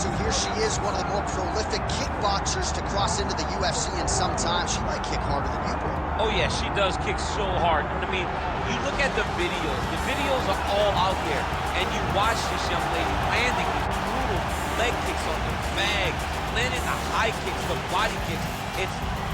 So here she is, one of the more prolific kickboxers to cross into the UFC in some time. She might kick harder than you, bro. Oh, yeah, she does kick so hard. I mean, you look at the videos. The videos are all out there. And you watch this young lady landing these brutal leg kicks on the bag, landing the high kicks, the body kicks.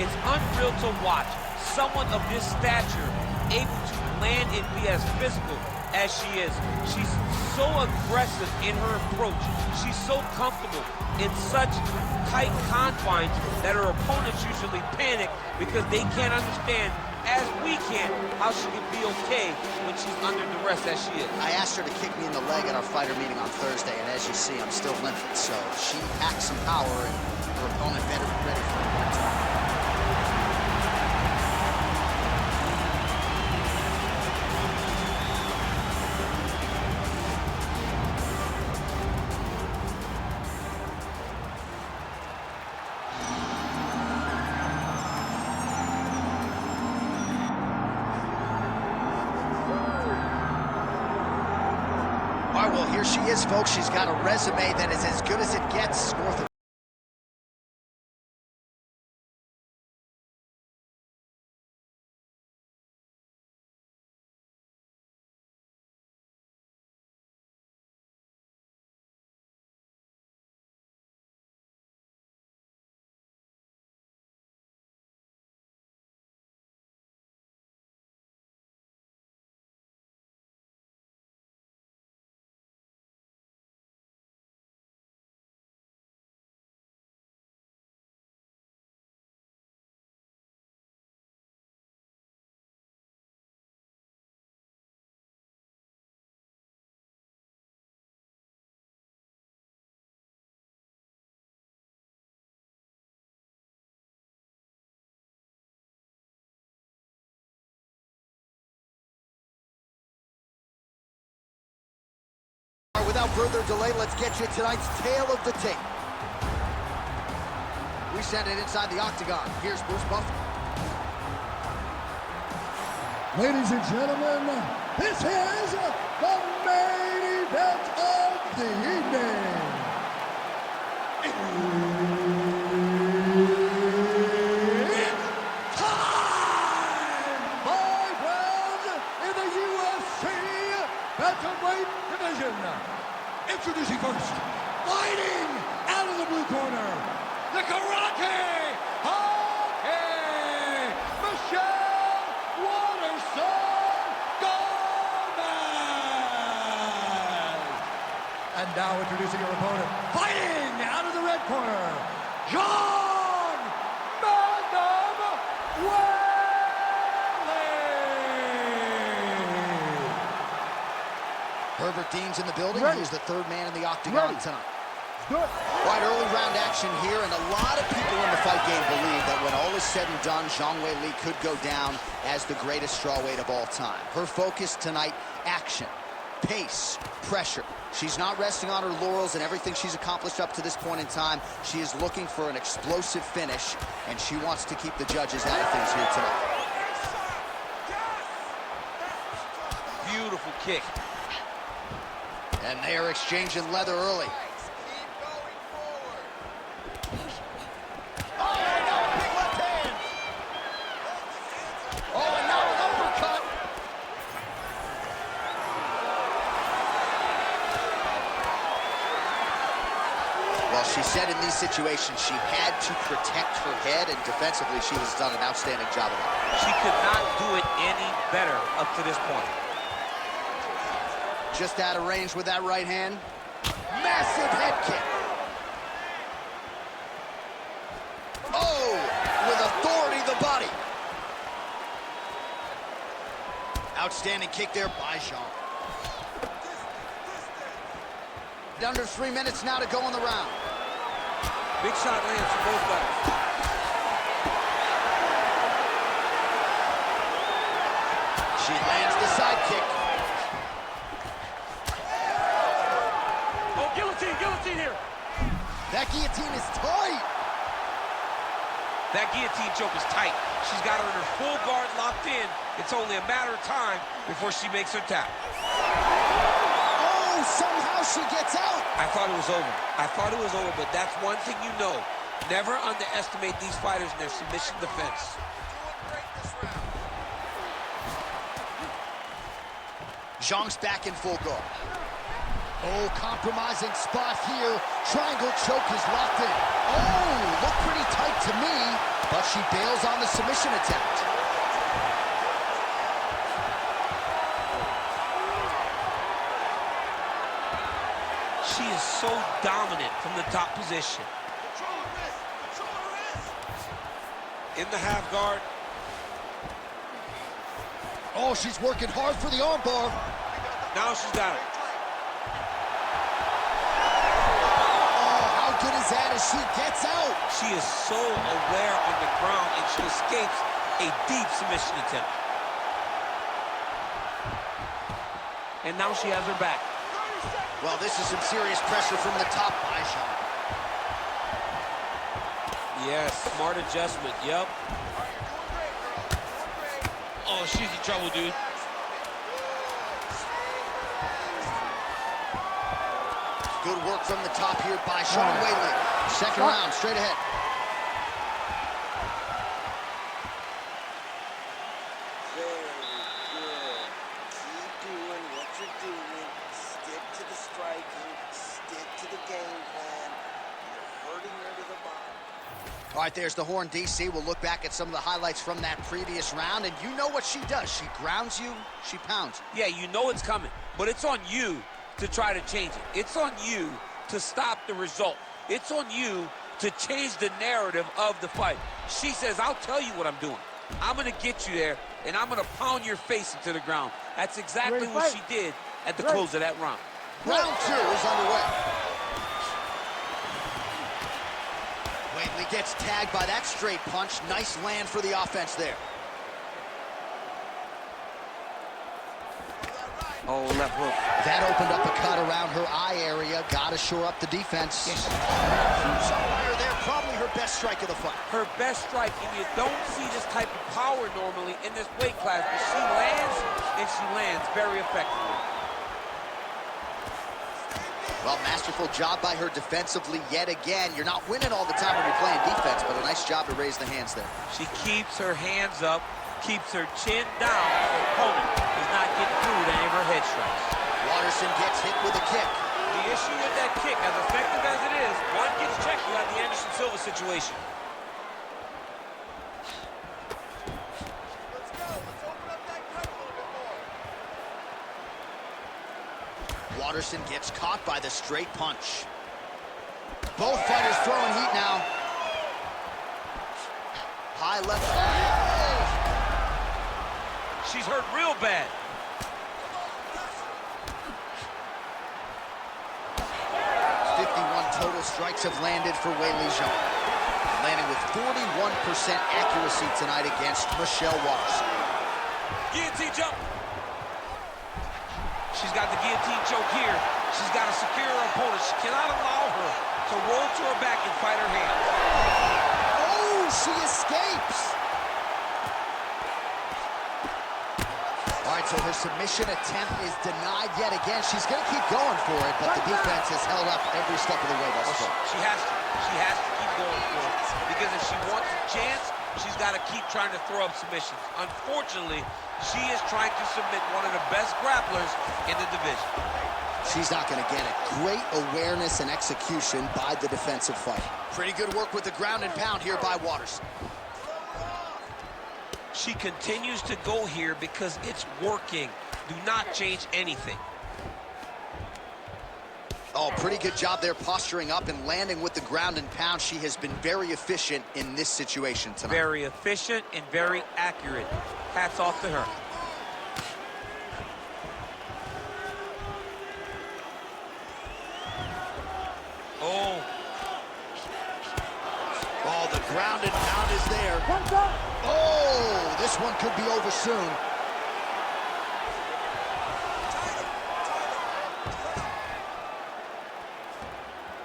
It's unreal to watch someone of this stature able to land and be as physical as she is. She's so aggressive in her approach. She's so comfortable in such tight confines that her opponents usually panic because they can't understand, as we can, how she can be okay when she's under duress as she is. I asked her to kick me in the leg at our fighter meeting on Thursday, and as you see, I'm still limping. So she packs some power, and her opponent better be ready for it. All right, well, here she is, folks. She's got a resume that is as good as it gets. North of without further delay, let's get you tonight's tale of the tape. We send it inside the octagon. Here's Bruce Buffer. Ladies and gentlemen, this is the main event of the evening. It's time! 5 rounds in the UFC bantamweight division. Introducing first, fighting out of the blue corner, the karate hockey, Michelle Waterson-Gomez. And now introducing your opponent, fighting out of the red corner, Zhang Weili. Herbert Dean's in the building. Ready. He's the third man in the octagon tonight. Good. Right, early round action here, and a lot of people in the fight game believe that when all is said and done, Zhang Weili could go down as the greatest strawweight of all time. Her focus tonight, action, pace, pressure. She's not resting on her laurels and everything she's accomplished up to this point in time. She is looking for an explosive finish, and she wants to keep the judges out of things here tonight. Beautiful kick. And they are exchanging leather early. Well, she said in these situations she had to protect her head, and defensively she has done an outstanding job of it. She could not do it any better up to this point. Just out of range with that right hand. Massive head kick. Oh, with authority the body. Outstanding kick there by Zhang. Under 3 minutes now to go in the round. Big shot lands for both guys. She lands the side kick. Oh, guillotine here. That guillotine is tight. That guillotine choke is tight. She's got her in her full guard locked in. It's only a matter of time before she makes her tap. Oh, somehow she gets out. I thought it was over. I thought it was over, but that's one thing you know. Never underestimate these fighters in their submission defense. Zhang's back in full guard. Oh, compromising spot here. Triangle choke is locked in. Oh, looked pretty tight to me, but she bails on the submission attempt. She is so dominant from the top position. In the half guard. Oh, she's working hard for the armbar. Now she's got it. Oh, how good is that as she gets out? She is so aware on the ground, and she escapes a deep submission attempt. And now she has her back. Well, this is some serious pressure from the top by Zhang. Yes, smart adjustment, yep. Oh, she's in trouble, dude. Good work from the top here by Zhang Weili. Second round, straight ahead. Very good. Keep doing what you're doing. Stick to the striking. Stick to the game plan. You're hurting her to the bottom. All right, there's the horn, DC. We'll look back at some of the highlights from that previous round, and you know what she does. She grounds you, she pounds you. Yeah, you know it's coming, but it's on you to try to change it. It's on you to stop the result. It's on you to change the narrative of the fight. She says, I'll tell you what I'm doing. I'm going to get you there, and I'm going to pound your face into the ground. That's exactly what she did at the close of that round. Round 2 is underway. Weili gets tagged by that straight punch. Nice land for the offense there. Oh, left hook. That opened up a cut around her eye area. Got to shore up the defense. Yes. Somewhere there, probably her best strike of the fight. Her best strike, and you don't see this type of power normally in this weight class, but she lands, and she lands very effectively. Well, masterful job by her defensively yet again. You're not winning all the time when you're playing defense, but a nice job to raise the hands there. She keeps her hands up, keeps her chin down, so her opponent is not getting through with any of her head strikes. Waterson gets hit with a kick. The issue with that kick, as effective as it is, one gets checked, you have the Anderson Silva situation. Let's go. Let's open up that cut a little bit more. Waterson gets caught by the straight punch. Both fighters throwing heat now. High left. She's hurt real bad. 51 total strikes have landed for Weili Zhang. Landing with 41% accuracy tonight against Michelle Waterson. Guillotine jump. She's got the guillotine choke here. She's got to secure her opponent. She cannot allow her to roll to her back and fight her hands. Oh, she escapes. All right, so her submission attempt is denied yet again. She's going to keep going for it, but the defense has held up every step of the way thus far. She has to. She has to keep going for it. Because if she wants a chance, she's got to keep trying to throw up submissions. Unfortunately, she is trying to submit one of the best grapplers in the division. She's not going to get it. Great awareness and execution by the defensive fight. Pretty good work with the ground and pound here by Waterson. She continues to go here because it's working. Do not change anything. Oh, pretty good job there posturing up and landing with the ground and pound. She has been very efficient in this situation tonight. Very efficient and very accurate. Hats off to her. Oh. Oh, the ground and pound is there. Oh, this one could be over soon.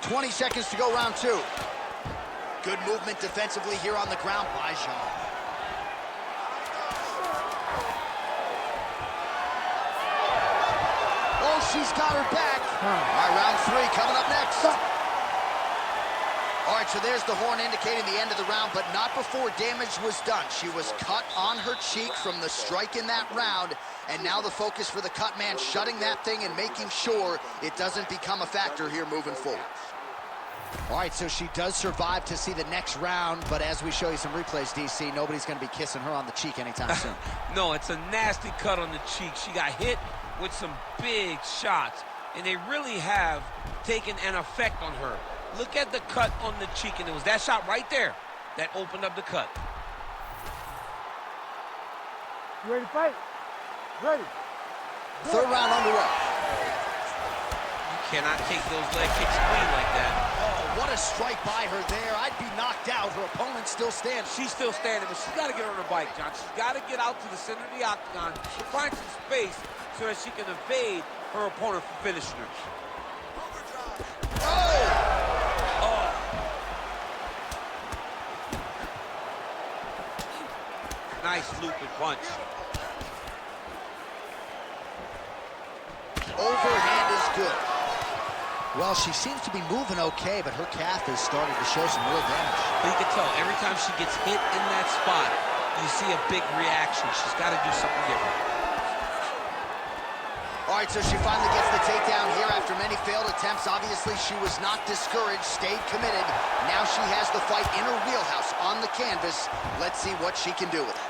"20 seconds to go, round 2. Good movement defensively here on the ground by Zhang. Oh, she's got her back. right, round 3 coming up next. All right, so there's the horn indicating the end of the round, but not before damage was done. She was cut on her cheek from the strike in that round, and now the focus for the cut man, shutting that thing and making sure it doesn't become a factor here moving forward. All right, so she does survive to see the next round, but as we show you some replays, DC, nobody's going to be kissing her on the cheek anytime soon. No, it's a nasty cut on the cheek. She got hit with some big shots, and they really have taken an effect on her. Look at the cut on the cheek, and it was that shot right there that opened up the cut. You ready to fight? Ready. Third round underway. You cannot take those leg kicks clean like that. Oh, what a strike by her there. I'd be knocked out. Her opponent still standing. She's still standing, but she's got to get on her bike, John. She's got to get out to the center of the octagon, find some space so that she can evade her opponent from finishing her. Oh! Nice looping punch. Overhand is good. Well, she seems to be moving okay, but her calf is starting to show some real damage. But you can tell every time she gets hit in that spot, you see a big reaction. She's got to do something different. All right, so she finally gets the takedown here after many failed attempts. Obviously, she was not discouraged, stayed committed. Now she has the fight in her wheelhouse on the canvas. Let's see what she can do with it.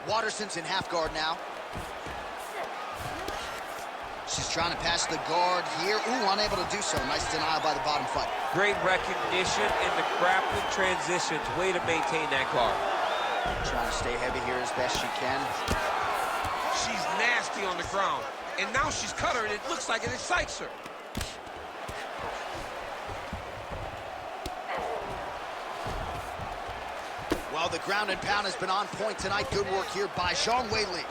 Waterson's in half guard now. She's trying to pass the guard here. Ooh, unable to do so. Nice denial by the bottom fighter. Great recognition in the grappling transitions. Way to maintain that guard. Trying to stay heavy here as best she can. She's nasty on the ground. And now she's cut her, and it looks like it excites her. Well, the ground and pound has been on point tonight. Good work here by Zhang Weili.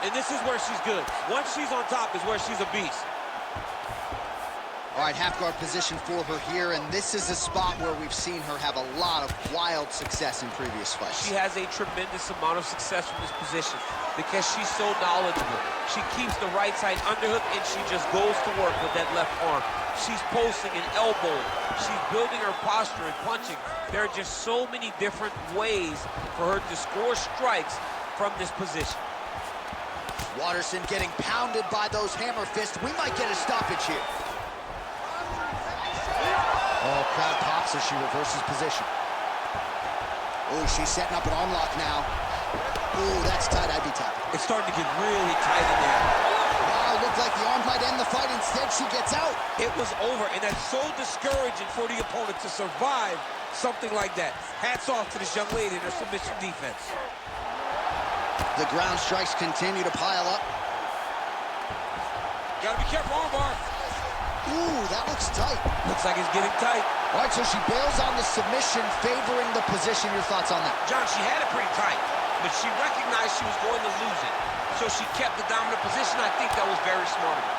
And this is where she's good. Once she's on top is where she's a beast. All right, half guard position for her here, and this is a spot where we've seen her have a lot of wild success in previous fights. She has a tremendous amount of success from this position because she's so knowledgeable. She keeps the right side underhook, and she just goes to work with that left arm. She's posting and elbowing. She's building her posture and punching. There are just so many different ways for her to score strikes from this position. Waterson getting pounded by those hammer fists. We might get a stoppage here. Oh, crowd pops as she reverses position. Oh, she's setting up an arm lock now. Ooh, that's tight. I'd be tapped. It's starting to get really tight in there. Wow, looked like the arm might end the fight. Instead, she gets out. It was over, and that's so discouraging for the opponent to survive something like that. Hats off to this young lady and her submission defense. The ground strikes continue to pile up. Gotta be careful, armbar. Ooh, that looks tight. Looks like it's getting tight. All right, so she bails on the submission, favoring the position. Your thoughts on that? John, she had it pretty tight, but she recognized she was going to lose it. So she kept the dominant position. I think that was very smart of her.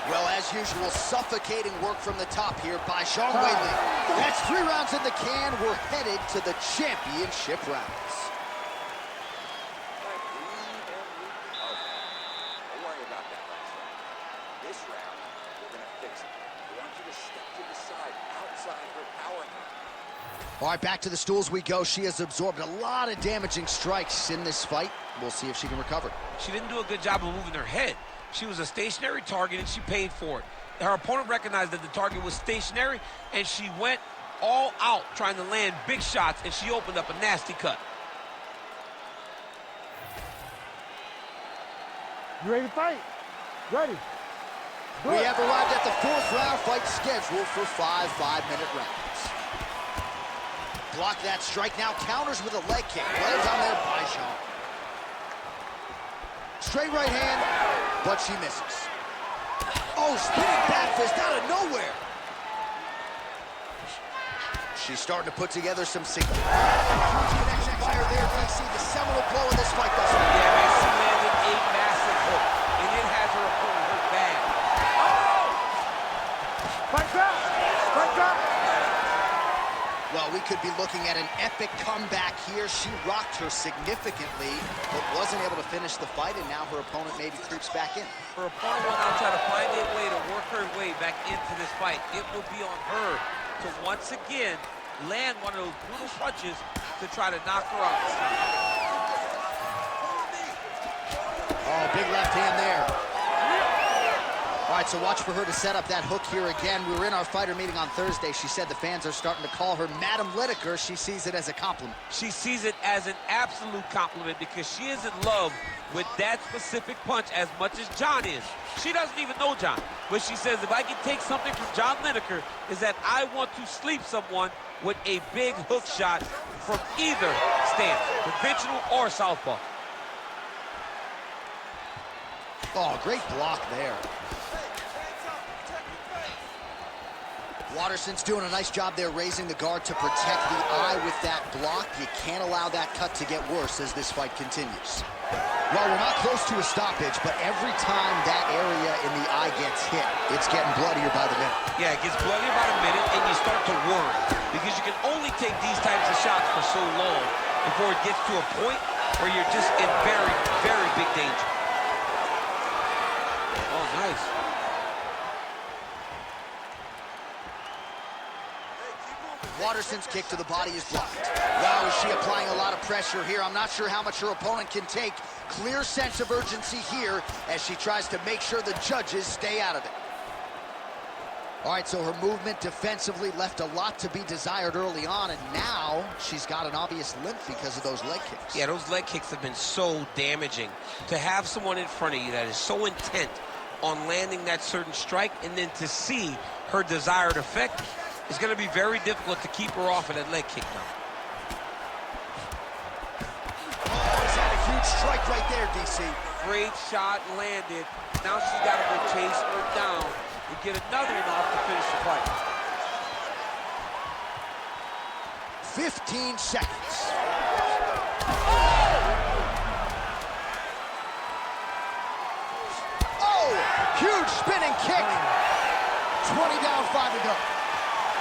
Well, as usual, suffocating work from the top here by Zhang Weili. That's 3 rounds in the can. We're headed to the championship rounds. Don't worry about that last round. This round, we're going to fix it. We want you to step to the side, outside her power hand. All right, back to the stools we go. She has absorbed a lot of damaging strikes in this fight. We'll see if she can recover. She didn't do a good job of moving her head. She was a stationary target, and she paid for it. Her opponent recognized that the target was stationary, and she went all out trying to land big shots, and she opened up a nasty cut. You ready to fight? Ready. We have arrived at the 4th round fight scheduled for 5 5-minute rounds. Block that strike, now counters with a leg kick. Well done there by Zhang. Straight right hand, but she misses. Oh, spinning back fist out of nowhere. She's starting to put together some signal. Huge connection by her there. We see the seminal blow in this fight thus far. Yeah, man, she landed a massive hook, and it has her opponent hurt bad. Oh! Fight back! Fight back! Well, we could be looking here, she rocked her significantly, but wasn't able to finish the fight, and now her opponent maybe creeps back in. Her opponent will now try to find a way to work her way back into this fight. It will be on her to once again land one of those brutal punches to try to knock her out this time. Oh, big left hand there. All right, so watch for her to set up that hook here again. We were in our fighter meeting on Thursday. She said the fans are starting to call her Madam Lineker. She sees it as a compliment. She sees it as an absolute compliment because she is in love with that specific punch as much as John is. She doesn't even know John, but she says, if I can take something from John Lineker, is that I want to sleep someone with a big hook shot from either stance, conventional or southpaw. Oh, great block there. Waterson's doing a nice job there raising the guard to protect the eye with that block. You can't allow that cut to get worse as this fight continues. Well, we're not close to a stoppage, but every time that area in the eye gets hit, it's getting bloodier by the minute. Yeah, it gets bloodier by the minute, and you start to worry because you can only take these types of shots for so long before it gets to a point where you're just in very, very big danger. Oh, nice. Waterson's kick to the body is blocked. Wow, is she applying a lot of pressure here? I'm not sure how much her opponent can take. Clear sense of urgency here as she tries to make sure the judges stay out of it. All right, so her movement defensively left a lot to be desired early on, and now she's got an obvious limp because of those leg kicks. Yeah, those leg kicks have been so damaging. To have someone in front of you that is so intent on landing that certain strike and then to see her desired effect, it's going to be very difficult to keep her off of that leg kick now. Oh, is that a huge strike right there, DC? Great shot landed. Now she's got to go chase her down and get another one off to finish the fight. 15 seconds. Oh, huge spinning kick. 20 down, 5 to go.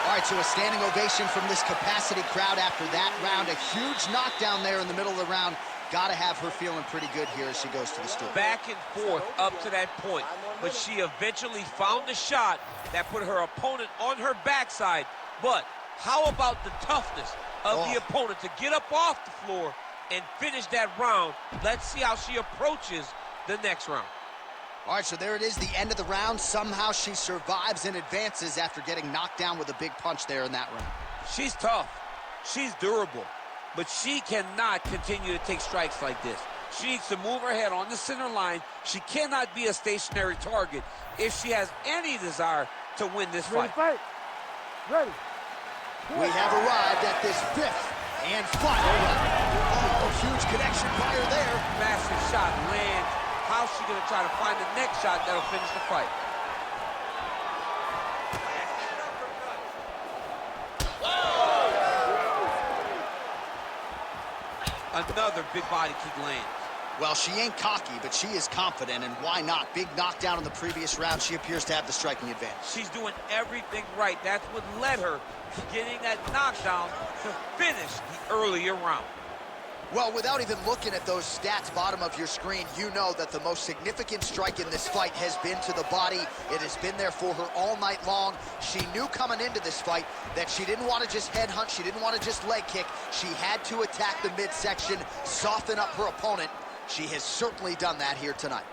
All right, so a standing ovation from this capacity crowd after that round. A huge knockdown there in the middle of the round. Got to have her feeling pretty good here as she goes to the stool. Back and forth up to that point, but she eventually found the shot that put her opponent on her backside. But how about the toughness of the opponent to get up off the floor and finish that round? Let's see how she approaches the next round. All right, so there it is, the end of the round. Somehow she survives and advances after getting knocked down with a big punch there in that round. She's tough. She's durable. But she cannot continue to take strikes like this. She needs to move her head on the center line. She cannot be a stationary target if she has any desire to win this fight. Ready, fight. Ready. We have arrived at this 5th and final round. Oh, huge connection fire there. Massive shot lands. How's she going to try to find the next shot that'll finish the fight? Another big body kick lands. Well, she ain't cocky, but she is confident, and why not? Big knockdown in the previous round. She appears to have the striking advantage. She's doing everything right. That's what led her to getting that knockdown to finish the earlier round. Well, without even looking at those stats bottom of your screen, you know that the most significant strike in this fight has been to the body. It has been there for her all night long. She knew coming into this fight that she didn't want to just headhunt, she didn't want to just leg kick. She had to attack the midsection, soften up her opponent. She has certainly done that here tonight.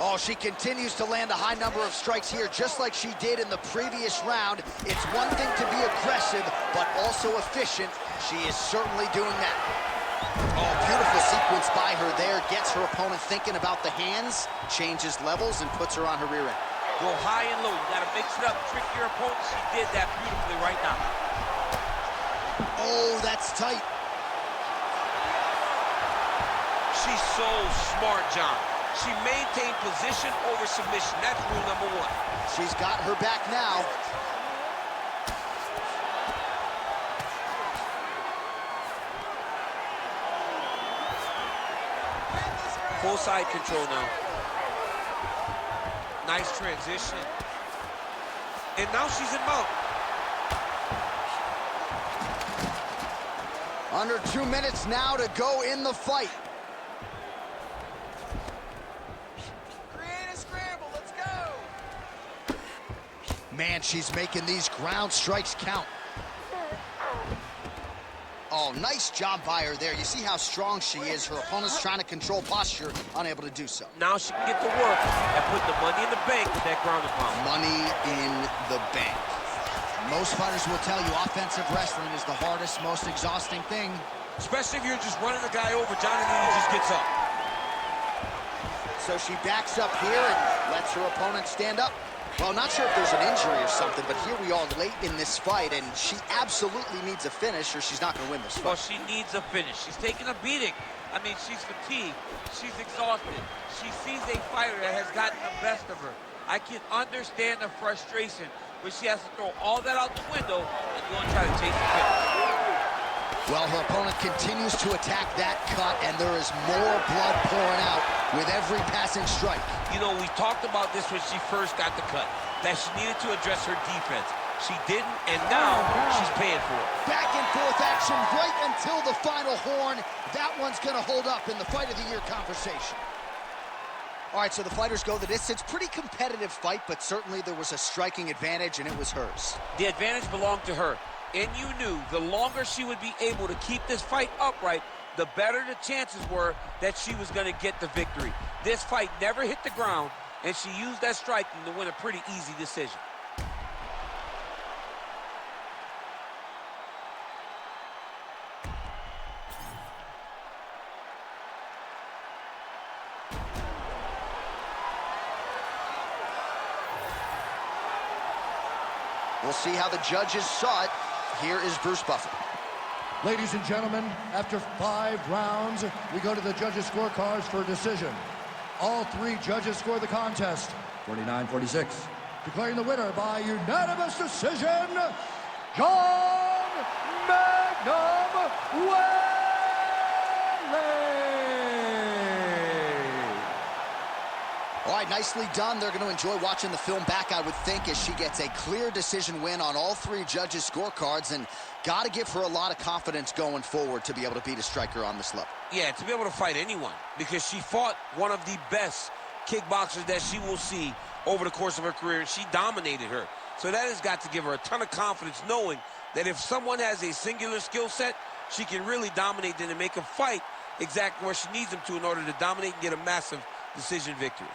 Oh, she continues to land a high number of strikes here, just like she did in the previous round. It's one thing to be aggressive, but also efficient. She is certainly doing that. Oh, beautiful sequence by her there. Gets her opponent thinking about the hands, changes levels, and puts her on her rear end. Go high and low. You got to mix it up, trick your opponent. She did that beautifully right now. Oh, that's tight. She's so smart, John. She maintained position over submission. That's rule number 1. She's got her back now. Full side control now. Nice transition. And now she's in mount. Under 2 minutes now to go in the fight. Create a scramble. Let's go. Man, she's making these ground strikes count. Oh, nice job by her there. You see how strong she is. Her opponent's trying to control posture, unable to do so. Now she can get to work and put the money in the bank with that ground and pound. Money in the bank. Most fighters will tell you offensive wrestling is the hardest, most exhausting thing. Especially if you're just running the guy over. Johnny Lee just gets up. So she backs up here and lets her opponent stand up. Well, not sure if there's an injury or something, but here we are late in this fight, and she absolutely needs a finish or she's not going to win this fight. Well, she needs a finish. She's taking a beating. I mean, she's fatigued. She's exhausted. She sees a fighter that has gotten the best of her. I can understand the frustration, but she has to throw all that out the window and go and try to chase the finish. Well, her opponent continues to attack that cut, and there is more blood pouring out with every passing strike. You know, we talked about this when she first got the cut, that she needed to address her defense. She didn't, and now she's paying for it. Back and forth action right until the final horn. That one's going to hold up in the Fight of the Year conversation. All right, so the fighters go the distance. Pretty competitive fight, but certainly there was a striking advantage, and it was hers. The advantage belonged to her. And you knew the longer she would be able to keep this fight upright, the better the chances were that she was going to get the victory. This fight never hit the ground, and she used that striking to win a pretty easy decision. We'll see how the judges saw it. Here is Bruce Buffer. Ladies and gentlemen, after 5 rounds, we go to the judges' scorecards for a decision. All 3 judges score the contest, 49-46. Declaring the winner by unanimous decision, Zhang Weili. All right, nicely done. They're going to enjoy watching the film back, I would think, as she gets a clear decision win on all 3 judges' scorecards, and got to give her a lot of confidence going forward to be able to beat a striker on this level. Yeah, to be able to fight anyone, because she fought one of the best kickboxers that she will see over the course of her career, and she dominated her. So that has got to give her a ton of confidence, knowing that if someone has a singular skill set, she can really dominate them and make a fight exactly where she needs them to in order to dominate and get a massive decision victory.